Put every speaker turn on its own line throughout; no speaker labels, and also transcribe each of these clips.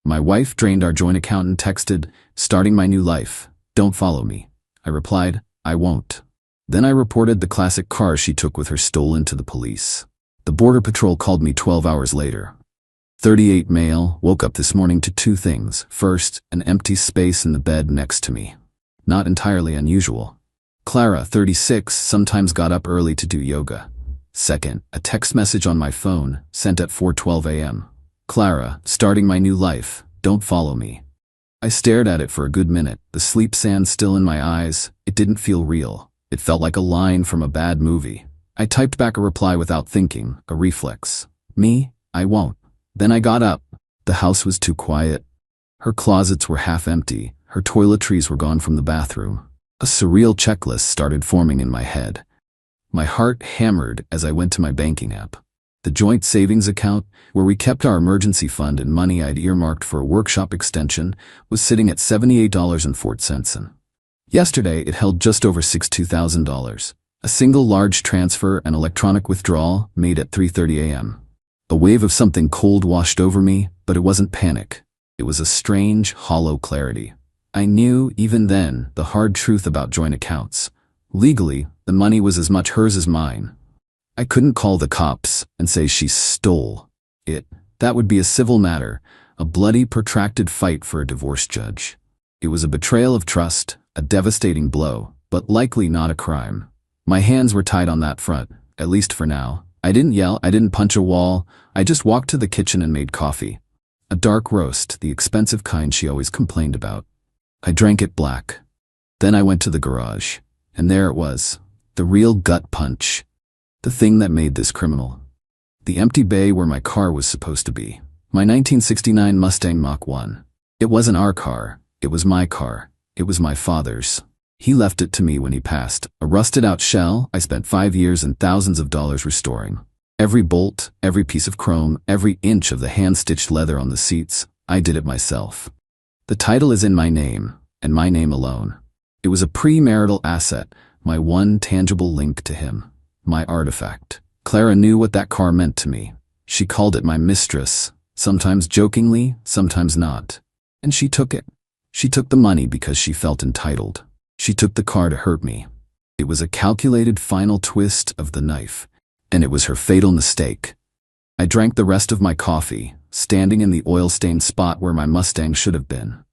My wife drained our joint account and texted, "Starting my new life. Don't follow me." I replied, "I won't." Then I reported the classic car she took with her stolen to the police. The Border Patrol called me 12 hours later. 38 male, woke up this morning to two things. First, an empty space in the bed next to me. Not entirely unusual. Clara, 36, sometimes got up early to do yoga. Second, a text message on my phone, sent at 4:12 a.m. "Clara, starting my new life. Don't follow me." I stared at it for a good minute, the sleep sand still in my eyes. It didn't feel real. It felt like a line from a bad movie. I typed back a reply without thinking, a reflex. "Me? I won't." Then I got up. The house was too quiet. Her closets were half empty. Her toiletries were gone from the bathroom. A surreal checklist started forming in my head. My heart hammered as I went to my banking app. The joint savings account, where we kept our emergency fund and money I'd earmarked for a workshop extension, was sitting at $78.04. Yesterday, it held just over $62,000. A single large transfer and electronic withdrawal made at 3:30 a.m. A wave of something cold washed over me, but it wasn't panic. It was a strange, hollow clarity. I knew, even then, the hard truth about joint accounts. Legally, the money was as much hers as mine. I couldn't call the cops and say she stole it. That would be a civil matter, a bloody, protracted fight for a divorce judge. It was a betrayal of trust, a devastating blow, but likely not a crime. My hands were tied on that front, at least for now. I didn't yell, I didn't punch a wall, I just walked to the kitchen and made coffee. A dark roast, the expensive kind she always complained about. I drank it black. Then I went to the garage, and there it was, the real gut punch. The thing that made this criminal. The empty bay where my car was supposed to be. My 1969 Mustang Mach 1. It wasn't our car, it was my car. It was my father's. He left it to me when he passed, a rusted-out shell I spent 5 years and thousands of dollars restoring. Every bolt, every piece of chrome, every inch of the hand-stitched leather on the seats, I did it myself. The title is in my name, and my name alone. It was a premarital asset, my one tangible link to him. My artifact. Clara knew what that car meant to me. She called it my mistress, sometimes jokingly, sometimes not. And she took it. She took the money because she felt entitled. She took the car to hurt me. It was a calculated final twist of the knife, and it was her fatal mistake. I drank the rest of my coffee, standing in the oil-stained spot where my Mustang should have been.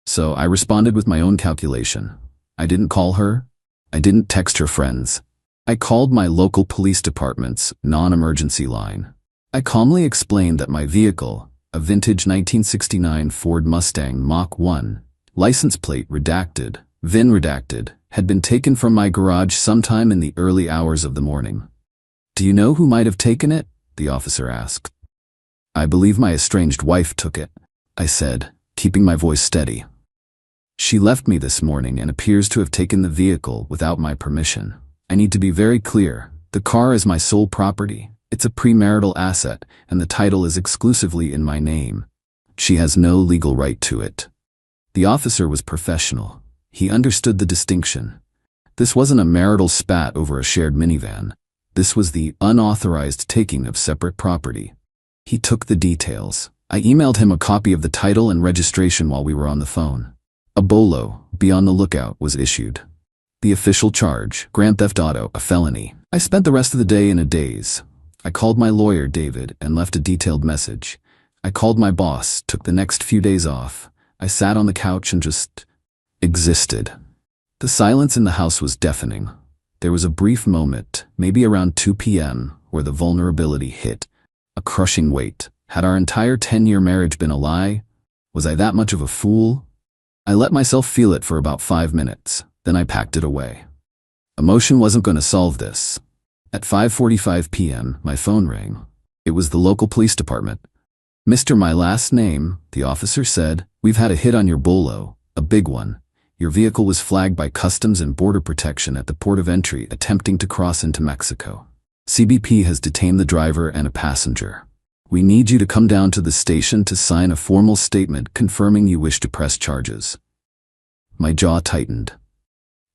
So I responded with my own calculation. I didn't call her. I didn't text her friends. I called my local police department's non-emergency line. I calmly explained that my vehicle, a vintage 1969 Ford Mustang Mach 1, license plate redacted, VIN redacted, had been taken from my garage sometime in the early hours of the morning. "Do you know who might have taken it?" the officer asked. "I believe my estranged wife took it," I said, keeping my voice steady. "She left me this morning and appears to have taken the vehicle without my permission. I need to be very clear. The car is my sole property. It's a premarital asset, and the title is exclusively in my name. She has no legal right to it." The officer was professional. He understood the distinction. This wasn't a marital spat over a shared minivan. This was the unauthorized taking of separate property. He took the details. I emailed him a copy of the title and registration while we were on the phone. A bolo, be on the lookout, was issued. The official charge, grand theft auto, a felony. I spent the rest of the day in a daze. I called my lawyer, David, and left a detailed message. I called my boss, took the next few days off. I sat on the couch and just existed. The silence in the house was deafening. There was a brief moment, maybe around 2 p.m., where the vulnerability hit. A crushing weight. Had our entire 10-year marriage been a lie? Was I that much of a fool? I let myself feel it for about 5 minutes. Then I packed it away. Emotion wasn't going to solve this. At 5:45 p.m., my phone rang. It was the local police department. "Mr. My last name," the officer said, "we've had a hit on your bolo, a big one. Your vehicle was flagged by Customs and Border Protection at the port of entry attempting to cross into Mexico. CBP has detained the driver and a passenger. We need you to come down to the station to sign a formal statement confirming you wish to press charges." My jaw tightened.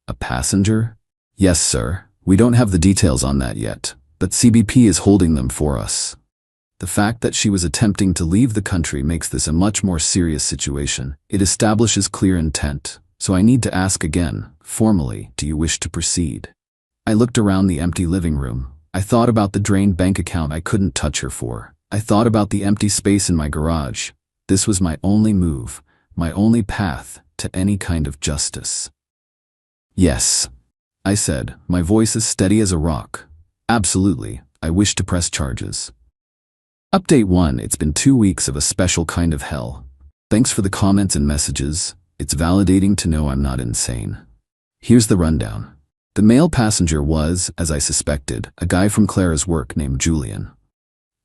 "A passenger?" "Yes, sir. We don't have the details on that yet, but CBP is holding them for us." The fact that she was attempting to leave the country makes this a much more serious situation. It establishes clear intent. So I need to ask again, formally, do you wish to proceed? I looked around the empty living room. I thought about the drained bank account I couldn't touch her for. I thought about the empty space in my garage. This was my only move, my only path to any kind of justice. Yes, I said, my voice as steady as a rock. Absolutely, I wish to press charges. Update 1. It's been 2 weeks of a special kind of hell. Thanks for the comments and messages. It's validating to know I'm not insane. Here's the rundown. The male passenger was, as I suspected, a guy from Clara's work named Julian.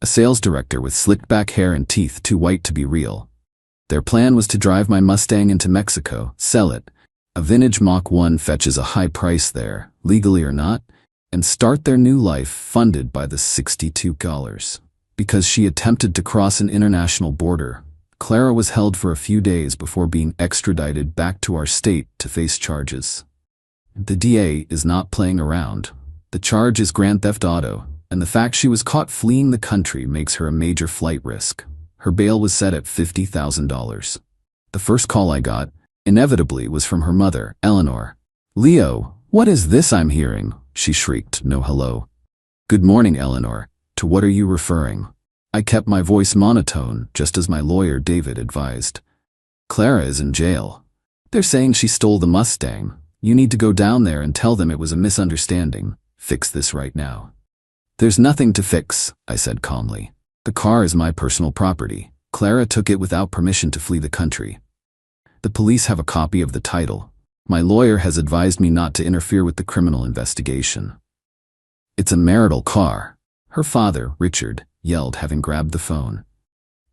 A sales director with slicked back hair and teeth too white to be real. Their plan was to drive my Mustang into Mexico, sell it. A vintage Mach 1 fetches a high price there, legally or not, and start their new life funded by the $62. Because she attempted to cross an international border, Clara was held for a few days before being extradited back to our state to face charges. The DA is not playing around. The charge is grand theft auto, and the fact she was caught fleeing the country makes her a major flight risk. Her bail was set at $50,000. The first call I got, inevitably, was from her mother, Eleanor. "Leo, what is this I'm hearing?" she shrieked. "No hello." "Good morning, Eleanor. To what are you referring?" I kept my voice monotone, just as my lawyer David advised. "Clara is in jail. They're saying she stole the Mustang. You need to go down there and tell them it was a misunderstanding. Fix this right now." "There's nothing to fix," I said calmly. "The car is my personal property. Clara took it without permission to flee the country. The police have a copy of the title. My lawyer has advised me not to interfere with the criminal investigation." "It's a marital car," her father, Richard, yelled, having grabbed the phone.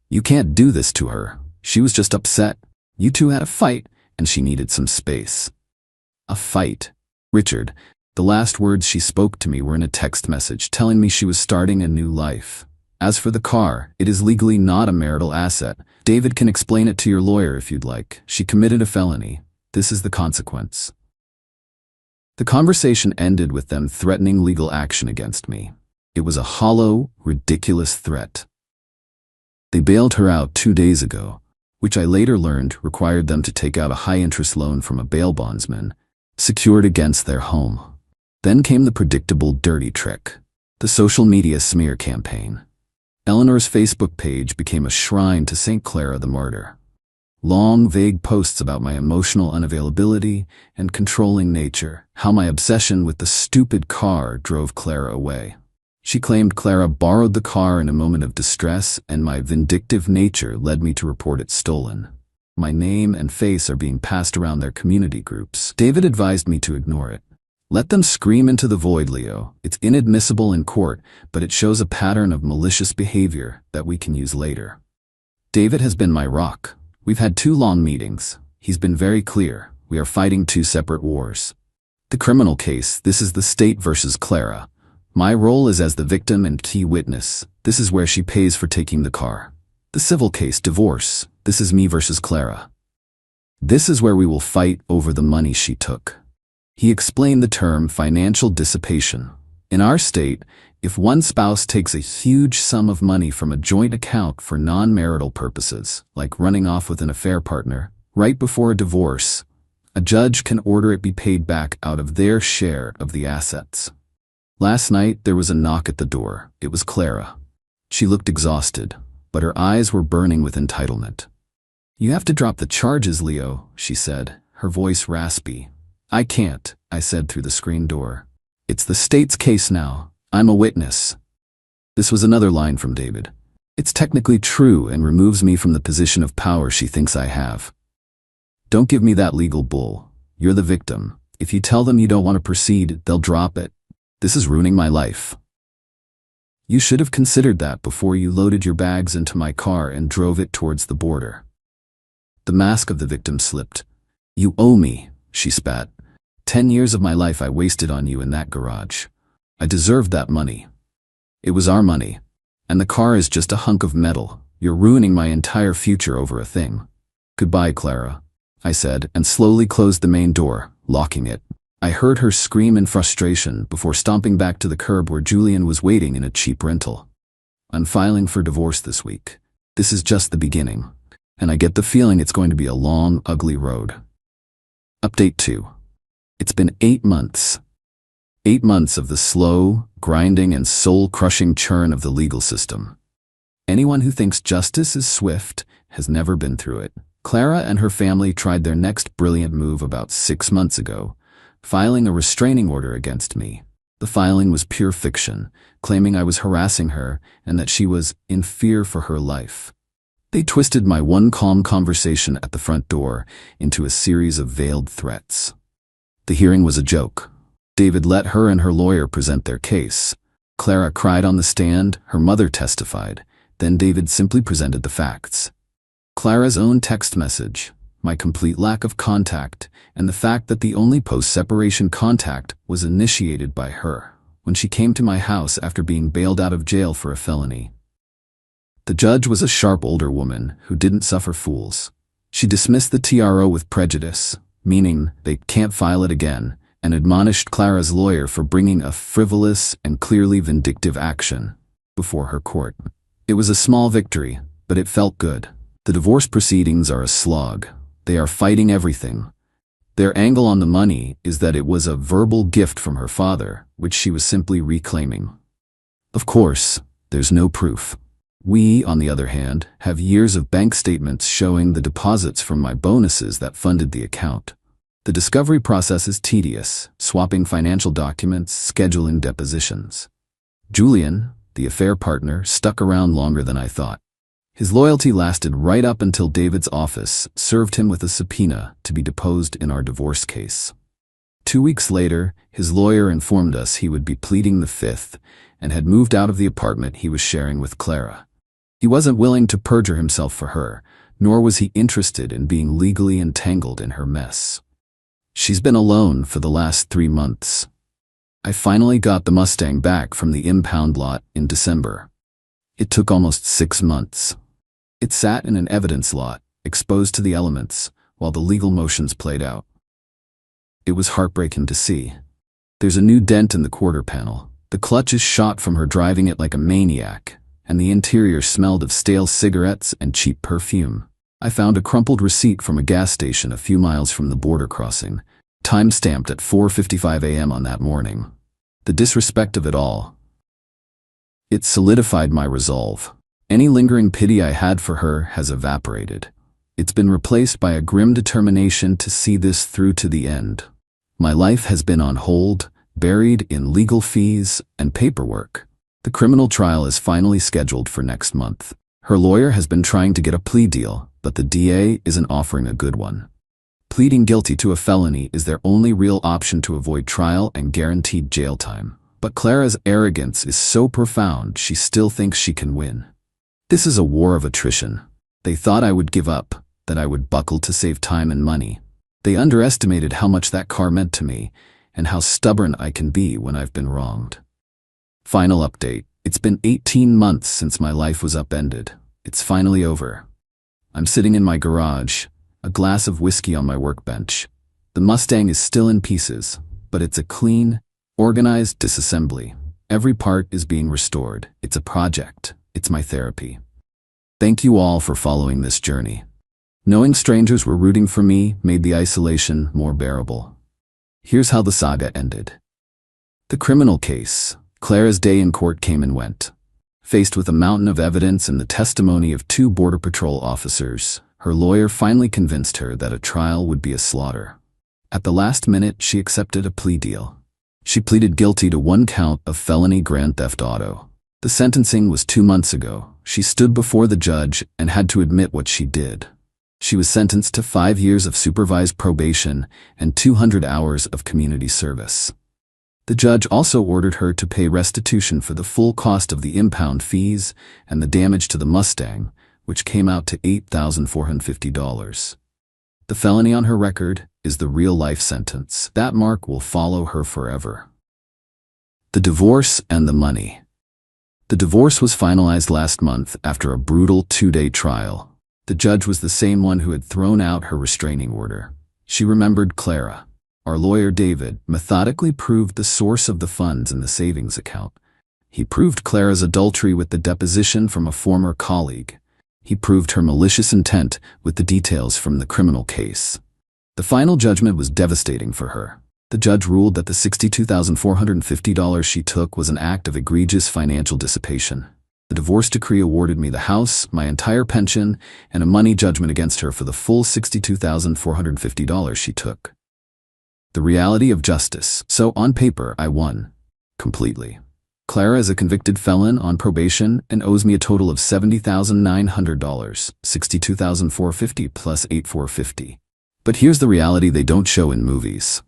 "You can't do this to her. She was just upset. You two had a fight, and she needed some space." "A fight?" "Richard, the last words she spoke to me were in a text message telling me she was starting a new life. As for the car, it is legally not a marital asset. David can explain it to your lawyer if you'd like. She committed a felony. This is the consequence." The conversation ended with them threatening legal action against me. It was a hollow, ridiculous threat. They bailed her out 2 days ago, which I later learned required them to take out a high-interest loan from a bail bondsman, secured against their home. Then came the predictable dirty trick, the social media smear campaign. Eleanor's Facebook page became a shrine to St. Clara the martyr. Long, vague posts about my emotional unavailability and controlling nature, how my obsession with the stupid car drove Clara away. She claimed Clara borrowed the car in a moment of distress, and my vindictive nature led me to report it stolen. My name and face are being passed around their community groups. David advised me to ignore it. "Let them scream into the void, Leo. It's inadmissible in court, but it shows a pattern of malicious behavior that we can use later." David has been my rock. We've had 2 long meetings. He's been very clear. We are fighting 2 separate wars. The criminal case, this is the state versus Clara. My role is as the victim and key witness. This is where she pays for taking the car. The civil case, divorce, this is me versus Clara. This is where we will fight over the money she took. He explained the term financial dissipation. In our state, if one spouse takes a huge sum of money from a joint account for non-marital purposes, like running off with an affair partner, right before a divorce, a judge can order it be paid back out of their share of the assets. Last night, there was a knock at the door. It was Clara. She looked exhausted, but her eyes were burning with entitlement. "You have to drop the charges, Leo," she said, her voice raspy. "I can't," I said through the screen door. "It's the state's case now. I'm a witness." This was another line from David. "It's technically true and removes me from the position of power she thinks I have." "Don't give me that legal bull. You're the victim. If you tell them you don't want to proceed, they'll drop it. This is ruining my life." "You should have considered that before you loaded your bags into my car and drove it towards the border." The mask of the victim slipped. "You owe me," she spat. 10 years of my life I wasted on you in that garage. I deserved that money. It was our money. And the car is just a hunk of metal. You're ruining my entire future over a thing." "Goodbye, Clara," I said, and slowly closed the main door, locking it. I heard her scream in frustration before stomping back to the curb where Julian was waiting in a cheap rental. I'm filing for divorce this week. This is just the beginning, and I get the feeling it's going to be a long, ugly road. Update 2. It's been 8 months. 8 months of the slow, grinding, and soul-crushing churn of the legal system. Anyone who thinks justice is swift has never been through it. Clara and her family tried their next brilliant move about 6 months ago, filing a restraining order against me. The filing was pure fiction, claiming I was harassing her and that she was in fear for her life. They twisted my one calm conversation at the front door into a series of veiled threats. The hearing was a joke. David let her and her lawyer present their case. Clara cried on the stand, her mother testified, then David simply presented the facts. Clara's own text message, my complete lack of contact, and the fact that the only post-separation contact was initiated by her when she came to my house after being bailed out of jail for a felony. The judge was a sharp older woman who didn't suffer fools. She dismissed the TRO with prejudice, meaning they can't file it again, and admonished Clara's lawyer for bringing a frivolous and clearly vindictive action before her court. It was a small victory, but it felt good. The divorce proceedings are a slog. They are fighting everything. Their angle on the money is that it was a verbal gift from her father, which she was simply reclaiming. Of course, there's no proof. We, on the other hand, have years of bank statements showing the deposits from my bonuses that funded the account. The discovery process is tedious, swapping financial documents, scheduling depositions. Julian, the affair partner, stuck around longer than I thought. His loyalty lasted right up until David's office served him with a subpoena to be deposed in our divorce case. 2 weeks later, his lawyer informed us he would be pleading the Fifth and had moved out of the apartment he was sharing with Clara. He wasn't willing to perjure himself for her, nor was he interested in being legally entangled in her mess. She's been alone for the last 3 months. I finally got the Mustang back from the impound lot in December. It took almost 6 months. It sat in an evidence lot, exposed to the elements, while the legal motions played out. It was heartbreaking to see. There's a new dent in the quarter panel. The clutch is shot from her driving it like a maniac, and the interior smelled of stale cigarettes and cheap perfume. I found a crumpled receipt from a gas station a few miles from the border crossing, time-stamped at 4:55 a.m. on that morning. The disrespect of it all. It solidified my resolve. Any lingering pity I had for her has evaporated. It's been replaced by a grim determination to see this through to the end. My life has been on hold, buried in legal fees and paperwork. The criminal trial is finally scheduled for next month. Her lawyer has been trying to get a plea deal, but the DA isn't offering a good one. Pleading guilty to a felony is their only real option to avoid trial and guaranteed jail time. But Clara's arrogance is so profound she still thinks she can win. This is a war of attrition. They thought I would give up, that I would buckle to save time and money. They underestimated how much that car meant to me, and how stubborn I can be when I've been wronged. Final update. It's been 18 months since my life was upended. It's finally over. I'm sitting in my garage, a glass of whiskey on my workbench. The Mustang is still in pieces, but it's a clean, organized disassembly. Every part is being restored. It's a project. It's my therapy. Thank you all for following this journey. Knowing strangers were rooting for me made the isolation more bearable. Here's how the saga ended. The criminal case. Clara's day in court came and went. Faced with a mountain of evidence and the testimony of 2 Border Patrol officers, her lawyer finally convinced her that a trial would be a slaughter. At the last minute, she accepted a plea deal. She pleaded guilty to 1 count of felony grand theft auto. The sentencing was 2 months ago. She stood before the judge and had to admit what she did. She was sentenced to 5 years of supervised probation and 200 hours of community service. The judge also ordered her to pay restitution for the full cost of the impound fees and the damage to the Mustang, which came out to $8,450. The felony on her record is the real-life sentence. That mark will follow her forever. The divorce and the money. The divorce was finalized last month after a brutal 2-day trial. The judge was the same one who had thrown out her restraining order. She remembered Clara. Our lawyer David methodically proved the source of the funds in the savings account. He proved Clara's adultery with the deposition from a former colleague. He proved her malicious intent with the details from the criminal case. The final judgment was devastating for her. The judge ruled that the $62,450 she took was an act of egregious financial dissipation. The divorce decree awarded me the house, my entire pension, and a money judgment against her for the full $62,450 she took. The reality of justice. So on paper, I won. Completely. Clara is a convicted felon on probation and owes me a total of $70,900, $62,450 plus $8,450. But here's the reality they don't show in movies.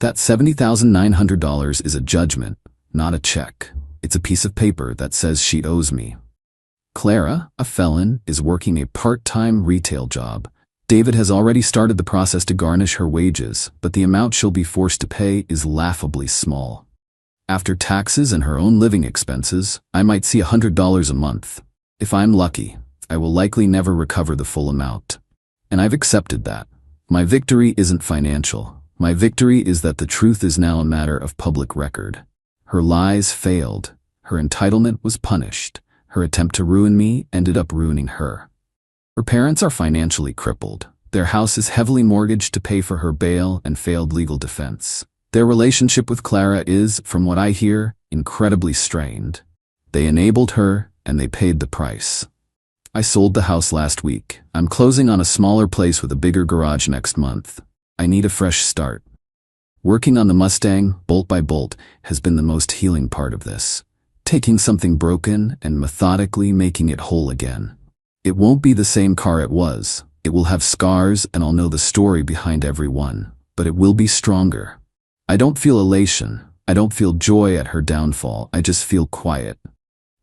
That $70,900 is a judgment, not a check. It's a piece of paper that says she owes me. Clara, a felon, is working a part-time retail job. David has already started the process to garnish her wages, but the amount she'll be forced to pay is laughably small. After taxes and her own living expenses, I might see $100 a month. If I'm lucky, I will likely never recover the full amount. And I've accepted that. My victory isn't financial. My victory is that the truth is now a matter of public record. Her lies failed. Her entitlement was punished. Her attempt to ruin me ended up ruining her. Her parents are financially crippled. Their house is heavily mortgaged to pay for her bail and failed legal defense. Their relationship with Clara is, from what I hear, incredibly strained. They enabled her, and they paid the price. I sold the house last week. I'm closing on a smaller place with a bigger garage next month. I need a fresh start. Working on the Mustang, bolt by bolt, has been the most healing part of this. Taking something broken and methodically making it whole again. It won't be the same car it was. It will have scars and I'll know the story behind every one. But it will be stronger. I don't feel elation. I don't feel joy at her downfall. I just feel quiet.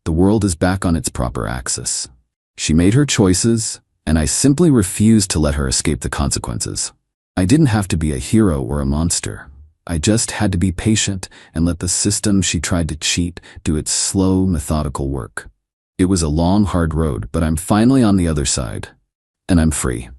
The world is back on its proper axis. She made her choices, and I simply refused to let her escape the consequences. I didn't have to be a hero or a monster. I just had to be patient and let the system she tried to cheat do its slow, methodical work. It was a long, hard road, but I'm finally on the other side. And I'm free.